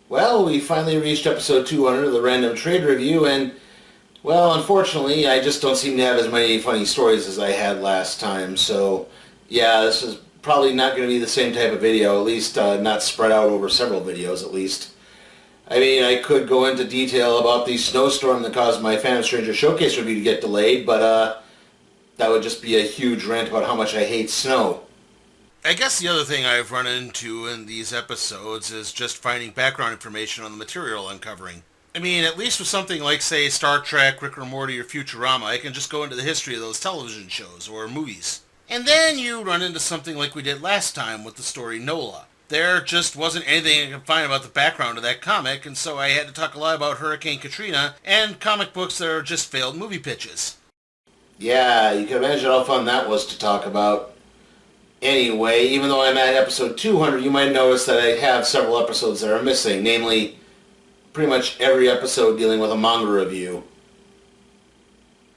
Well, we finally reached episode 200 of the Random Trade Review, and, well, unfortunately, I just don't seem to have as many funny stories as I had last time, so, yeah, this is probably not going to be the same type of video, at least not spread out over several videos, at least. I mean, I could go into detail about the snowstorm that caused my Phantom Stranger Showcase review to get delayed, but, that would just be a huge rant about how much I hate snow. I guess the other thing I've run into in these episodes is just finding background information on the material I'm covering. I mean, at least with something like, say, Star Trek, Rick or Morty, or Futurama, I can just go into the history of those television shows or movies. And then you run into something like we did last time with the story Nola. There just wasn't anything I could find about the background of that comic, and so I had to talk a lot about Hurricane Katrina and comic books that are just failed movie pitches. Yeah, you can imagine how fun that was to talk about. Anyway, even though I'm at episode 200, you might notice that I have several episodes that are missing, namely pretty much every episode dealing with a manga review.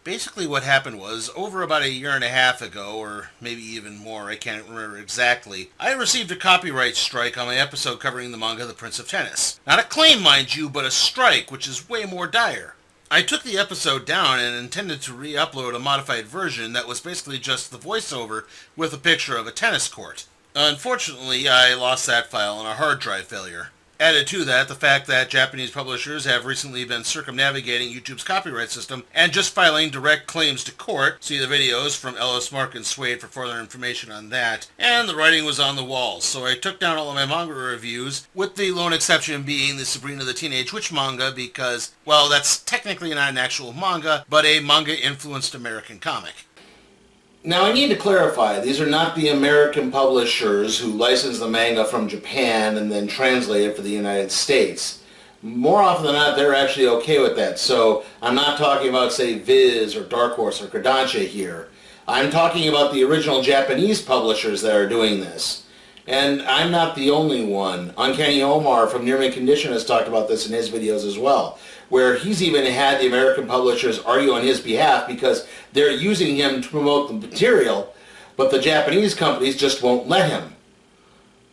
Basically what happened was, over about a year and a half ago, or maybe even more, I can't remember exactly, I received a copyright strike on my episode covering the manga The Prince of Tennis. Not a claim, mind you, but a strike, which is way more dire. I took the episode down and intended to re-upload a modified version that was basically just the voiceover with a picture of a tennis court. Unfortunately, I lost that file in a hard drive failure. Added to that, the fact that Japanese publishers have recently been circumnavigating YouTube's copyright system and just filing direct claims to court. See the videos from Ellis, Mark, and Suede for further information on that. And the writing was on the walls, so I took down all of my manga reviews, with the lone exception being the Sabrina the Teenage Witch manga because, well, that's technically not an actual manga, but a manga-influenced American comic. Now, I need to clarify, these are not the American publishers who license the manga from Japan and then translate it for the United States. More often than not, they're actually okay with that. So I'm not talking about, say, Viz or Dark Horse or Kodansha here. I'm talking about the original Japanese publishers that are doing this. And I'm not the only one. Uncanny Omar from Near Mint Condition has talked about this in his videos as well, where he's even had the American publishers argue on his behalf because they're using him to promote the material, but the Japanese companies just won't let him.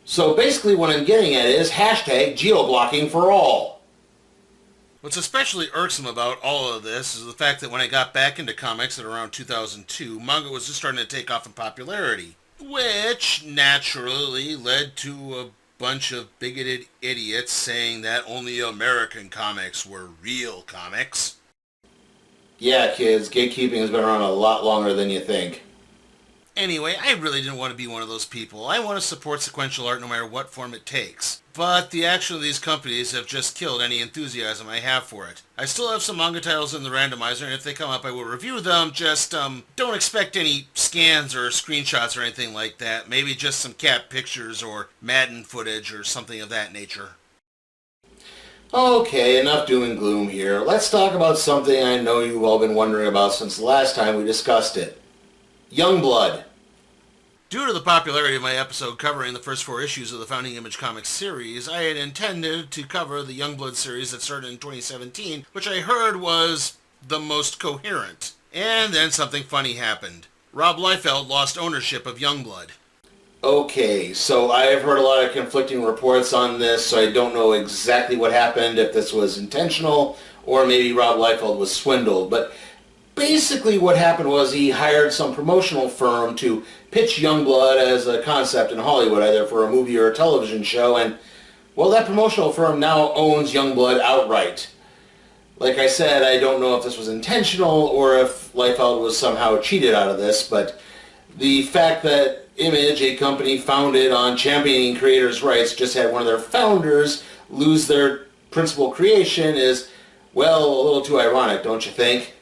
So basically what I'm getting at is hashtag geo-blocking for all. What's especially irksome about all of this is the fact that when I got back into comics at around 2002, manga was just starting to take off in popularity, which naturally led to a bunch of bigoted idiots saying that only American comics were real comics. Yeah, kids, gatekeeping has been around a lot longer than you think. Anyway, I really didn't want to be one of those people. I want to support sequential art no matter what form it takes. But the action of these companies have just killed any enthusiasm I have for it. I still have some manga titles in the randomizer, and if they come up I will review them. Just, don't expect any scans or screenshots or anything like that. Maybe just some cat pictures or Madden footage or something of that nature. Okay, enough doom and gloom here. Let's talk about something I know you've all been wondering about since the last time we discussed it. Youngblood. Due to the popularity of my episode covering the first 4 issues of the Founding Image Comics series, I had intended to cover the Youngblood series that started in 2017, which I heard was the most coherent. And then something funny happened. Rob Liefeld lost ownership of Youngblood. Okay, so I've heard a lot of conflicting reports on this, so I don't know exactly what happened, if this was intentional, or maybe Rob Liefeld was swindled, but basically what happened was he hired some promotional firm to pitch Youngblood as a concept in Hollywood, either for a movie or a television show, and, well, that promotional firm now owns Youngblood outright. Like I said, I don't know if this was intentional or if Liefeld was somehow cheated out of this, but the fact that Image, a company founded on championing creators' rights, just had one of their founders lose their principal creation is, well, a little too ironic, don't you think?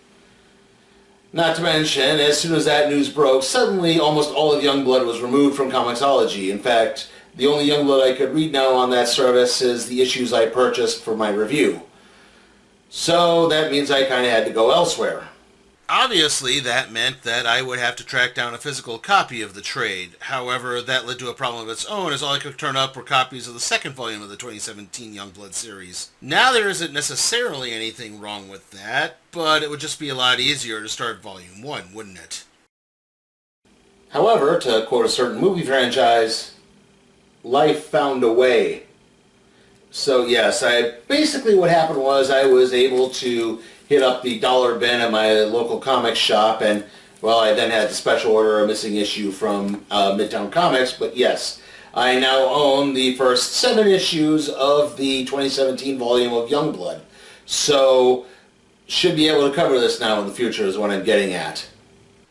Not to mention, as soon as that news broke, suddenly almost all of Youngblood was removed from Comixology. In fact, the only Youngblood I could read now on that service is the issues I purchased for my review. So that means I kind of had to go elsewhere. Obviously, that meant that I would have to track down a physical copy of the trade. However, that led to a problem of its own, as all I could turn up were copies of the second volume of the 2017 Youngblood series. Now there isn't necessarily anything wrong with that, but it would just be a lot easier to start Volume 1, wouldn't it? However, to quote a certain movie franchise, life found a way. So yes, basically what happened was I was able to hit up the dollar bin at my local comic shop, and well, I then had to special order a missing issue from Midtown Comics. But yes, I now own the first 7 issues of the 2017 volume of Youngblood. So should be able to cover this now in the future is what I'm getting at.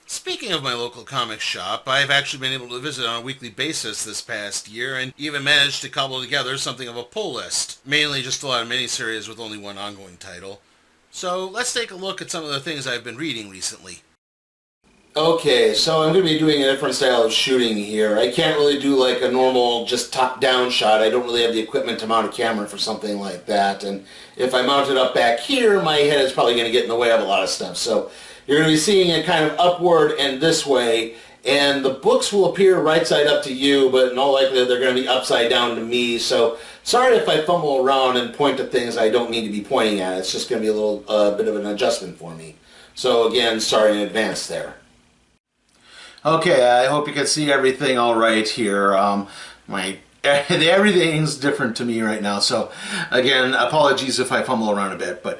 Speaking of my local comic shop, I've actually been able to visit on a weekly basis this past year and even managed to cobble together something of a pull list, mainly just a lot of miniseries with only one ongoing title. So let's take a look at some of the things I've been reading recently. Okay, so I'm going to be doing a different style of shooting here. I can't really do like a normal just top-down shot. I don't really have the equipment to mount a camera for something like that. And if I mount it up back here, my head is probably going to get in the way of a lot of stuff. So you're going to be seeing it kind of upward and this way. And the books will appear right side up to you, but in all likelihood they're going to be upside down to me. So sorry if I fumble around and point to things I don't need to be pointing at. It's just going to be a little bit of an adjustment for me. So again, sorry in advance there. Okay, I hope you can see everything all right here. Everything's different to me right now, so again, apologies if I fumble around a bit. But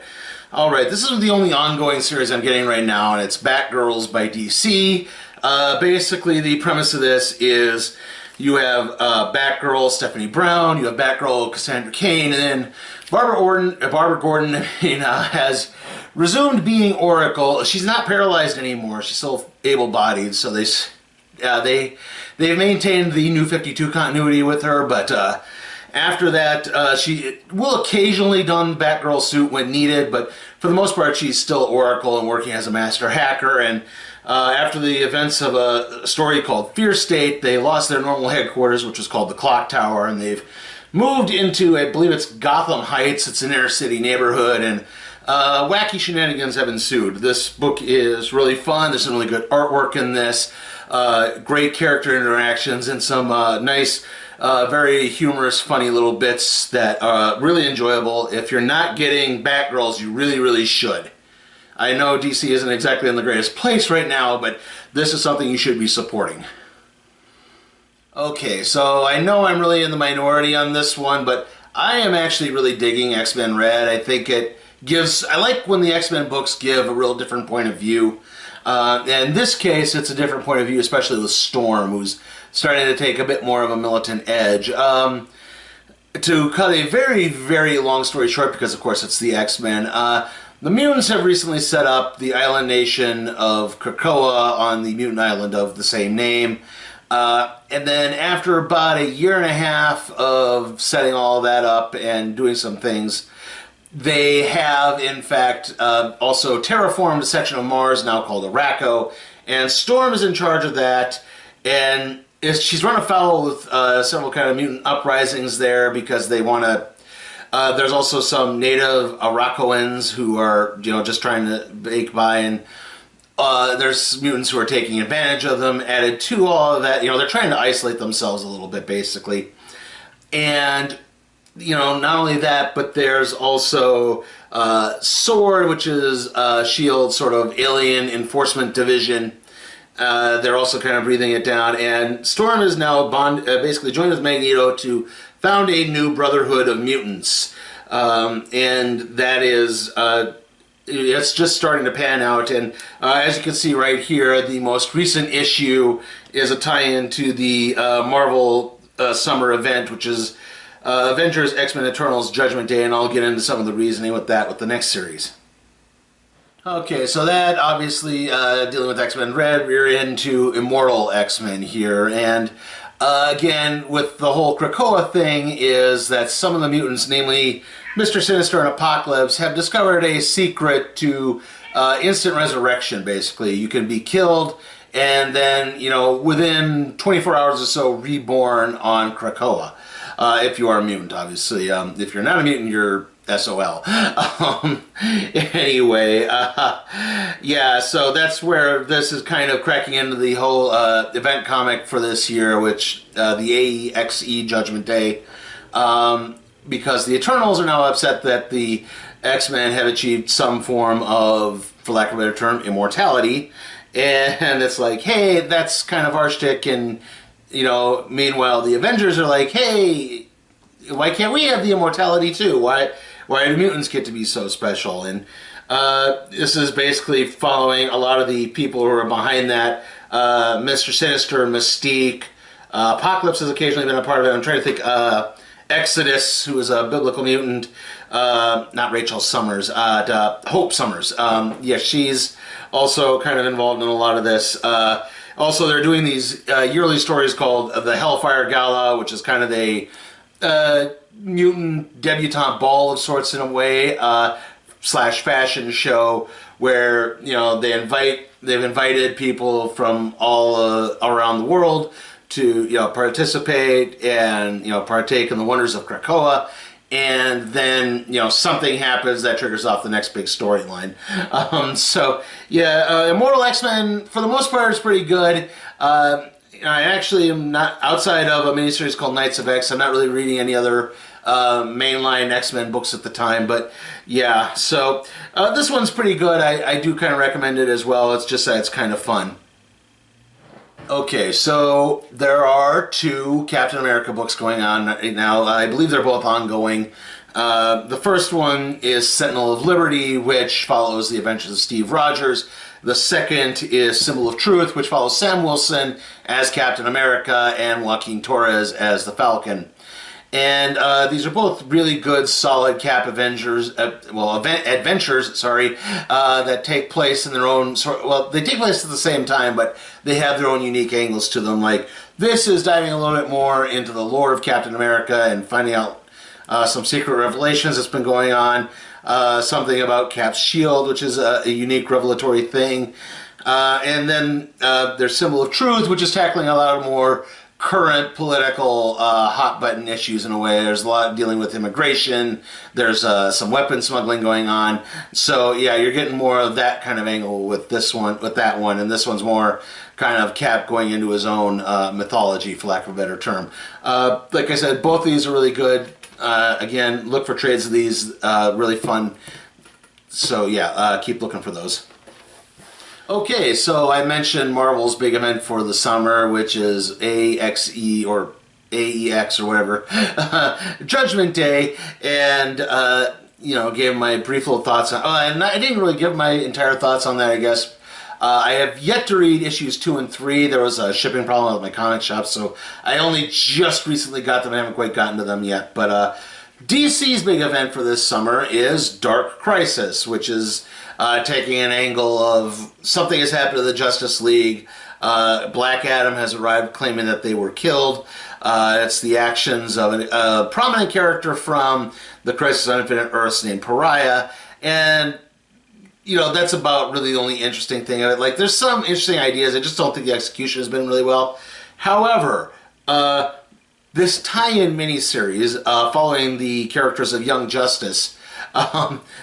all right, this is the only ongoing series I'm getting right now, and it's Batgirls by DC. Basically, the premise of this is you have Batgirl Stephanie Brown, you have Batgirl Cassandra Cain, and then Barbara Gordon has resumed being Oracle. She's not paralyzed anymore. She's still able-bodied, so they've maintained the New 52 continuity with her, but after that, she will occasionally don Batgirl suit when needed, but for the most part, she's still Oracle and working as a master hacker. And after the events of a story called Fear State, they lost their normal headquarters, which was called the Clock Tower, and they've moved into, I believe it's Gotham Heights. It's an inner city neighborhood, and wacky shenanigans have ensued. This book is really fun. There's some really good artwork in this, great character interactions, and some nice, very humorous, funny little bits that are really enjoyable. If you're not getting Batgirls, you really, really should. I know DC isn't exactly in the greatest place right now, but this is something you should be supporting. Okay, so I know I'm really in the minority on this one, but I am actually really digging XMen Red. I think it gives, I like when the X-Men books give a real different point of view. In this case, it's a different point of view, especially with Storm, who's starting to take a bit more of a militant edge. To cut a very, very long story short, because of course it's the X-Men, the mutants have recently set up the island nation of Krakoa on the mutant island of the same name. And then after about a year and a half of setting all that up and doing some things, they have, in fact, also terraformed a section of Mars now called Araco, and Storm is in charge of that, and she's run afoul with several kind of mutant uprisings there because they want to. There's also some native Aracoans who are, just trying to bake by, and there's mutants who are taking advantage of them. Added to all of that, they're trying to isolate themselves a little bit, basically, and. Not only that, but there's also SWORD, which is S.H.I.E.L.D.'s sort of alien enforcement division. They're also kind of breathing it down. And Storm is now basically joined with Magneto to found a new Brotherhood of Mutants. And that is, it's just starting to pan out. And as you can see right here, the most recent issue is a tie-in to the Marvel summer event, which is Avengers X-Men Eternals Judgment Day, and I'll get into some of the reasoning with that with the next series. Okay, so that obviously dealing with X-Men Red, we're into Immortal XMen here, and again with the whole Krakoa thing is that some of the mutants, namely Mr. Sinister and Apocalypse, have discovered a secret to instant resurrection. Basically, you can be killed and then within 24 hours or so reborn on Krakoa. If you are a mutant, obviously. If you're not a mutant, you're SOL. Anyway, yeah, so that's where this is kind of cracking into the whole event comic for this year, which the AEXE Judgment Day, because the Eternals are now upset that the X-Men have achieved some form of, for lack of a better term, immortality, and it's like, hey, that's kind of our shtick, and meanwhile, the Avengers are like, hey, why can't we have the immortality too? Why do mutants get to be so special? And this is basically following a lot of the people who are behind that. Mr. Sinister, Mystique, Apocalypse has occasionally been a part of it. I'm trying to think. Exodus, who is a biblical mutant, not Rachel Summers, Hope Summers. Yeah, she's also kind of involved in a lot of this. Also, they're doing these yearly stories called the Hellfire Gala, which is kind of a mutant debutante ball of sorts in a way, slash fashion show where, you know, they've invited people from all around the world to, you know, participate and, you know, partake in the wonders of Krakoa, and then, you know, something happens that triggers off the next big storyline. So yeah, Immortal XMen for the most part is pretty good. I actually am not, outside of a miniseries called Knights of X, I'm not really reading any other mainline X-Men books at the time, but yeah, so this one's pretty good. I do kind of recommend it as well. It's just that it's kind of fun. Okay, so there are 2 Captain America books going on right now. I believe they're both ongoing. The first one is Sentinel of Liberty, which follows the adventures of Steve Rogers. The second is Symbol of Truth, which follows Sam Wilson as Captain America and Joaquin Torres as the Falcon. And these are both really good, solid Cap adventures, that take place in their own sort. Well, they take place at the same time, but they have their own unique angles to them. Like, this is diving a little bit more into the lore of Captain America and finding out some secret revelations that's been going on. Something about Cap's shield, which is a unique revelatory thing. And then there's Symbol of Truth, which is tackling a lot more current political hot button issues in a way. There's a lot dealing with immigration. There's some weapon smuggling going on. So yeah, you're getting more of that kind of angle with this one, with that one, and this one's more kind of Cap going into his own mythology, for lack of a better term. Like I said, both of these are really good. Again, look for trades of these. Really fun. So yeah, keep looking for those. Okay, so I mentioned Marvel's big event for the summer, which is AXE or AEX or whatever, Judgment Day, and you know, gave my brief little thoughts on. And I didn't really give my entire thoughts on that, I guess. I have yet to read issues 2 and 3. There was a shipping problem with my comic shop, so I only just recently got them. I haven't quite gotten to them yet. But DC's big event for this summer is Dark Crisis, which is taking an angle of something has happened to the Justice League. Black Adam has arrived claiming that they were killed. It's the actions of a prominent character from the Crisis on Infinite Earths named Pariah. And, you know, that's about really the only interesting thing of it. Like, there's some interesting ideas. I just don't think the execution has been really well. However, this tie-in miniseries following the characters of Young Justice,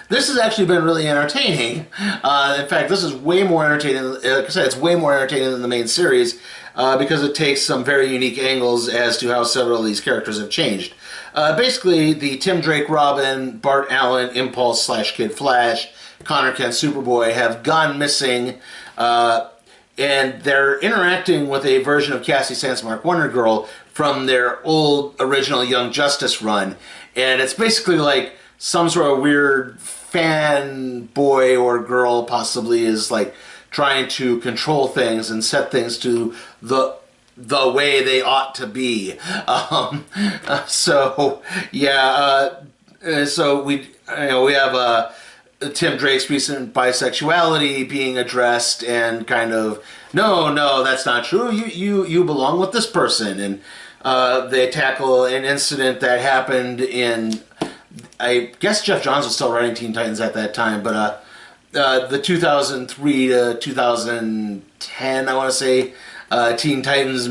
this has actually been really entertaining. In fact, this is way more entertaining. Like I said, it's way more entertaining than the main series because it takes some very unique angles as to how several of these characters have changed. Basically, the Tim Drake Robin, Bart Allen, Impulse / Kid Flash, Connor Kent Superboy have gone missing, and they're interacting with a version of Cassie Sandsmark Wonder Girl from their old original Young Justice run. And it's basically like some sort of weird fan boy or girl possibly is like trying to control things and set things to the way they ought to be. So yeah, so we have Tim Drake's recent bisexuality being addressed and kind of no, that's not true. You belong with this person, and they tackle an incident that happened in, I guess Jeff Johns was still writing Teen Titans at that time, but the 2003 to 2010, I want to say, Teen Titans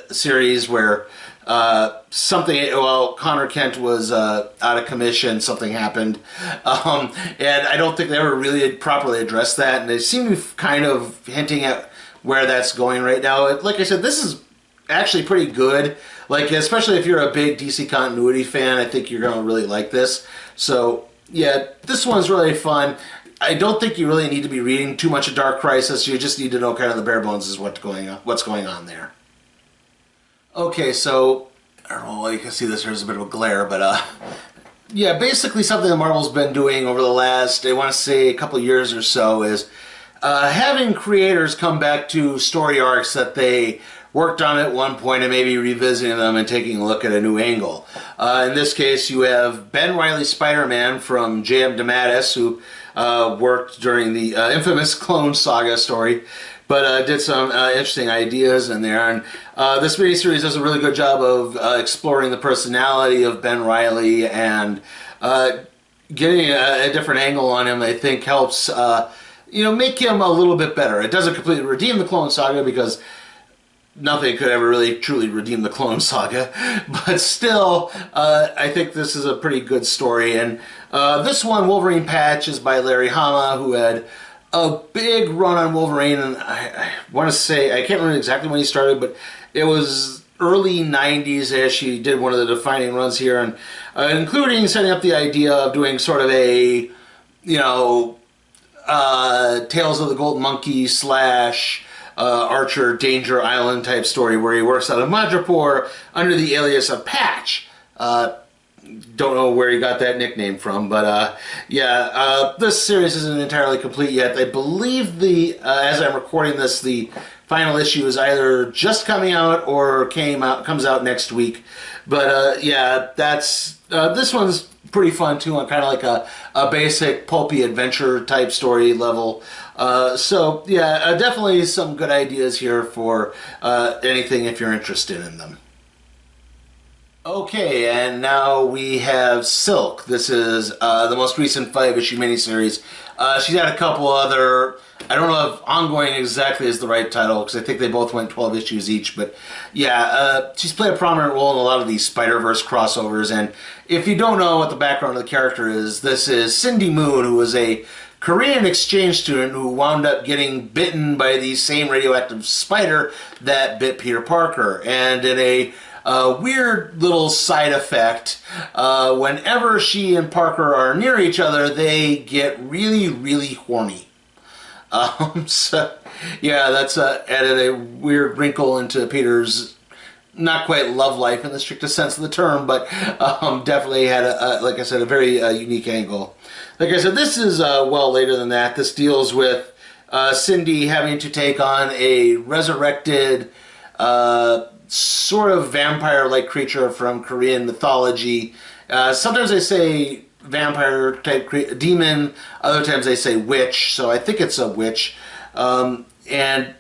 series where Connor Kent was out of commission, something happened, and I don't think they ever really properly addressed that, and they seem to be kind of hinting at where that's going right now. Like I said, this is actually pretty good. Like, especially if you're a big DC continuity fan, I think you're going to really like this. So, yeah, this one's really fun. I don't think you really need to be reading too much of Dark Crisis. You just need to know kind of the bare bones is what's going on there. Okay, so I don't know, you can see this, there's a bit of a glare, but yeah, basically something that Marvel's been doing over the last, I want to say, a couple of years or so is having creators come back to story arcs that they worked on at one point and maybe revisiting them and taking a look at a new angle. In this case, you have Ben Reilly's Spider-Man from J.M. DeMatteis, who worked during the infamous Clone Saga story, but did some interesting ideas in there. And this miniseries does a really good job of exploring the personality of Ben Reilly, and getting a different angle on him, I think, helps make him a little bit better. It doesn't completely redeem the Clone Saga, because nothing could ever really truly redeem the Clone Saga, but still, I think this is a pretty good story. And this one, Wolverine Patch, is by Larry Hama, who had a big run on Wolverine, and I want to say, I can't remember exactly when he started, but it was early 90s-ish. He did one of the defining runs here, and including setting up the idea of doing sort of a, Tales of the Golden Monkey / Archer Danger Island type story, where he works out of Madripoor under the alias of Patch. Don't know where he got that nickname from, but this series isn't entirely complete yet. I believe as I'm recording this, the final issue is either just coming out or comes out next week. But this one's pretty fun too, on kind of like a basic pulpy adventure type story level. Definitely some good ideas here for anything if you're interested in them. Okay, and now we have Silk. This is the most recent 5-issue miniseries. She's had a couple other, I don't know if ongoing exactly is the right title, because I think they both went 12 issues each, but she's played a prominent role in a lot of these Spider-Verse crossovers. And if you don't know what the background of the character is, this is Cindy Moon, who was a Korean exchange student who wound up getting bitten by the same radioactive spider that bit Peter Parker. And in a weird little side effect, whenever she and Parker are near each other, they get really, really horny. That's added a weird wrinkle into Peter's not quite love life in the strictest sense of the term, but definitely had, like I said, a very unique angle. Like I said, this is well later than that. This deals with Cindy having to take on a resurrected sort of vampire-like creature from Korean mythology. Sometimes they say vampire-type demon, other times they say witch, so I think it's a witch. And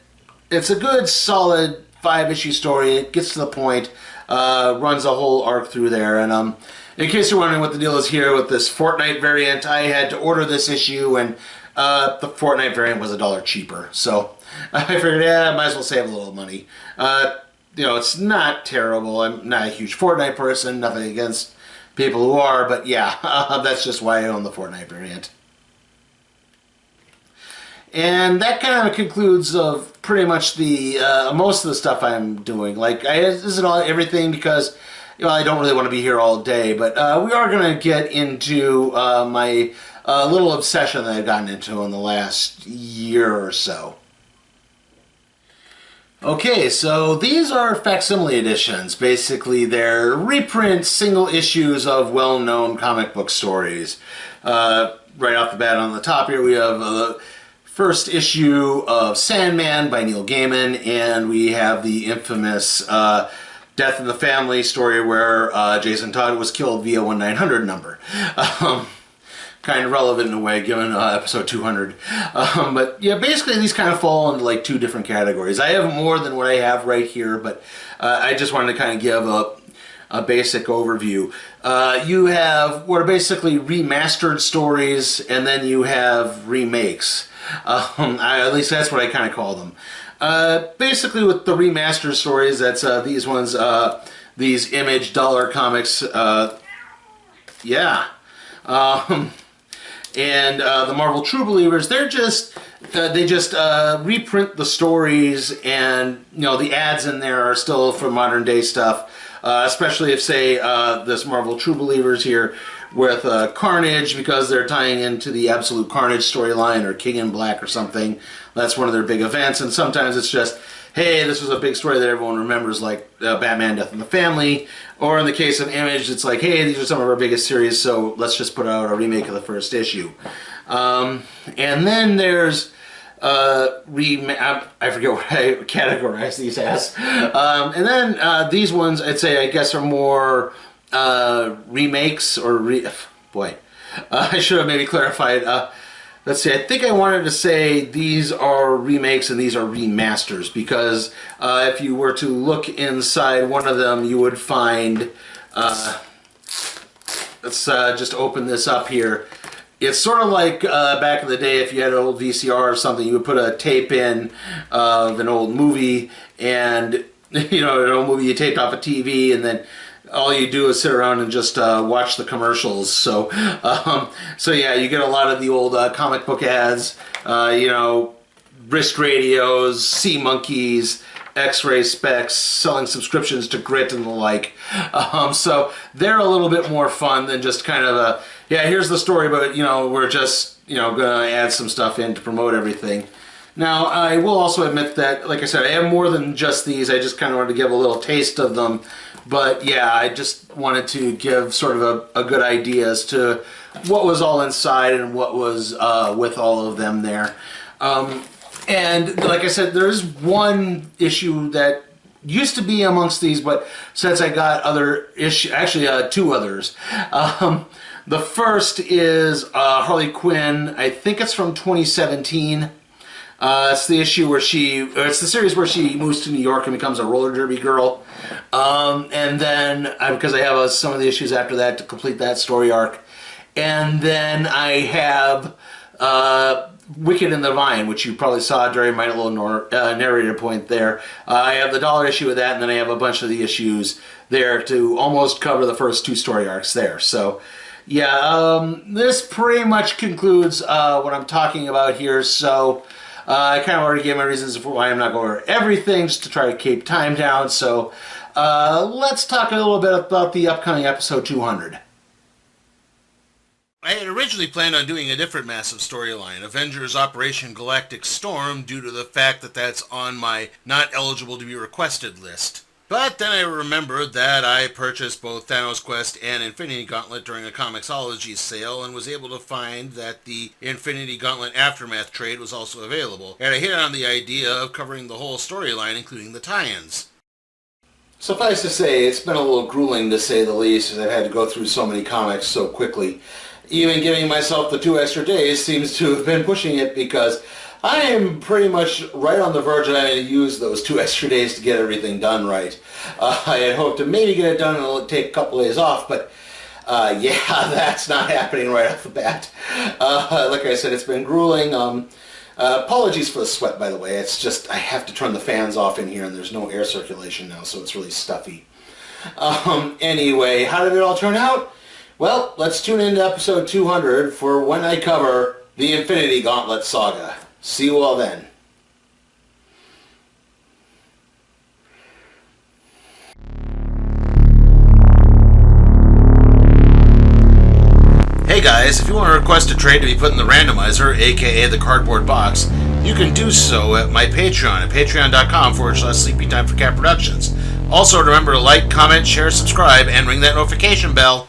it's a good, solid 5-issue story. It gets to the point, runs a whole arc through there. And in case you're wondering what the deal is here with this Fortnite variant, I had to order this issue, and the Fortnite variant was $1 cheaper. So I figured, might as well save a little money. It's not terrible. I'm not a huge Fortnite person, nothing against people who are, but that's just why I own the Fortnite variant. And that kind of concludes of pretty much the most of the stuff I'm doing. Like, this isn't everything, because I don't really want to be here all day, but we are going to get into my little obsession that I've gotten into in the last year or so. Okay, so these are facsimile editions. Basically, they're reprint single issues of well-known comic book stories. Right off the bat on the top here, we have the first issue of Sandman by Neil Gaiman, and we have the infamous Death in the Family story where Jason Todd was killed via 1-900 number. Kind of relevant in a way, given episode 200. But basically these kind of fall into like two different categories. I have more than what I have right here, but I just wanted to kind of give a basic overview. You have what are basically remastered stories, and then you have remakes. At least that's what I kind of call them. Basically with the remastered stories, that's these ones, these Image Dollar Comics, and the Marvel True Believers, they just reprint the stories, and the ads in there are still from modern day stuff, especially if, say, this Marvel True Believers here with Carnage, because they're tying into the Absolute Carnage storyline, or King in Black or something. That's one of their big events, and sometimes it's just, hey, this was a big story that everyone remembers, like Batman Death in the Family, or in the case of Image, it's like, hey, these are some of our biggest series, so let's just put out a remake of the first issue. And then there's I forget what I categorize these as. And then these ones, I'd say, I guess, are more remakes or I should have maybe clarified. Let's see, I think I wanted to say these are remakes and these are remasters, because if you were to look inside one of them, you would find, let's just open this up here. It's sort of like back in the day, if you had an old VCR or something, you would put a tape in of an old movie, and an old movie you taped off a TV, and then all you do is sit around and just watch the commercials. So yeah, you get a lot of the old comic book ads, wrist radios, sea monkeys, X-ray specs, selling subscriptions to Grit and the like. So they're a little bit more fun than just kind of here's the story, but we're just gonna add some stuff in to promote everything. Now, I will also admit that, like I said, I have more than just these. I just kind of wanted to give a little taste of them. But yeah, I just wanted to give sort of a good idea as to what was all inside and what was with all of them there. And like I said, there's one issue that used to be amongst these, but since I got other issues, actually two others. The first is Harley Quinn. I think it's from 2017. It's the issue where it's the series where she moves to New York and becomes a roller derby girl. And then, because I have some of the issues after that to complete that story arc. And then I have Wicked and the Vine, which you probably saw during my little narrator point there. I have the dollar issue with that, and then I have a bunch of the issues there to almost cover the first two story arcs there. So, yeah, this pretty much concludes what I'm talking about here. So, I kind of already gave my reasons for why I'm not going over everything, just to try to keep time down. So, let's talk a little bit about the upcoming episode 200. I had originally planned on doing a different massive storyline, Avengers Operation Galactic Storm, due to the fact that that's on my not eligible to be requested list. But then I remembered that I purchased both Thanos Quest and Infinity Gauntlet during a Comixology sale and was able to find that the Infinity Gauntlet Aftermath trade was also available, and I hit on the idea of covering the whole storyline, including the tie-ins. Suffice to say, it's been a little grueling, to say the least, as I've had to go through so many comics so quickly. Even giving myself the 2 extra days seems to have been pushing it, because I am pretty much right on the verge of having to use those 2 extra days to get everything done right. I had hoped to maybe get it done and it'll take a couple days off, but yeah, that's not happening right off the bat. Like I said, it's been grueling. Apologies for the sweat, by the way. It's just I have to turn the fans off in here, and there's no air circulation now, so it's really stuffy. Anyway, how did it all turn out? Well, let's tune into episode 200 for when I cover the Infinity Gauntlet Saga. See you all then. Hey guys, if you want to request a trade to be put in the randomizer, aka the cardboard box, you can do so at my Patreon at patreon.com/SleepyTimeForCatProductions. Also, remember to like, comment, share, subscribe, and ring that notification bell.